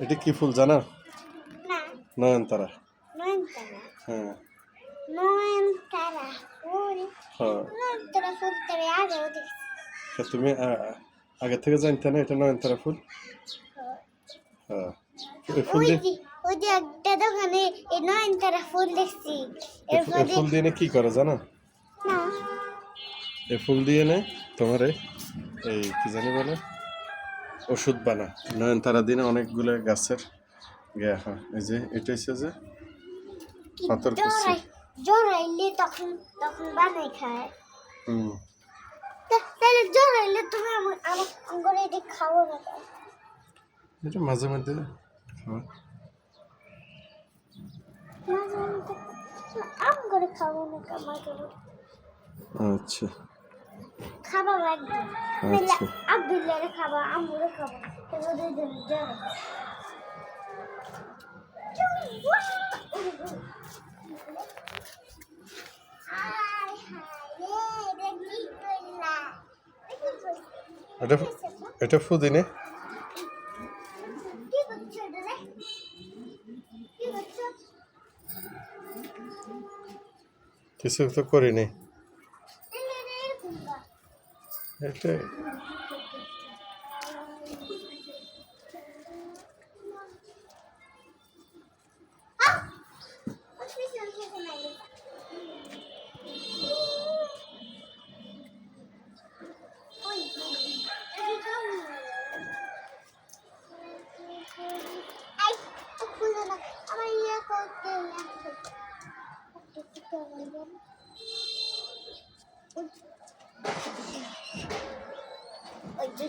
এটা কি ফুল জানো? না। নয়নতারা। নয়নতারা। হ্যাঁ। নয়নতারা ফুল। হ্যাঁ। নয়নতারা ফুল তো আগেও দেখছি। তুমি আগে থেকে জানতে না এটা নয়নতারা ফুল? হ্যাঁ। ওই যে একটা দোকানে এই নয়নতারা ফুল দেখছি। এই ফুল দিয়ে কি করে জানো? না। এই ফুল দিয়ে তোমার এই কি জানি বলে ওষুধ বানা। নয়নতারা দিনে অনেকগুলো গাছের হয়। এই যে এটা হচ্ছে যে পাথর কুচি। জ্বর আইলে তখন বানাই খায়। তাহলে জ্বর আইলে তুমি আমার এটা খাও না? এটা মাঝে মধ্যে খাওয়া। খাবো না কামাই করো। আচ্ছা। খাবার লাগবে। আচ্ছা। আব্দুল্লাহরে খাবা, আম্মুরে খাবা। এটা ফুদিনে কিছু তো করিনি এটা। আমার ইয়ে করতে ওই যে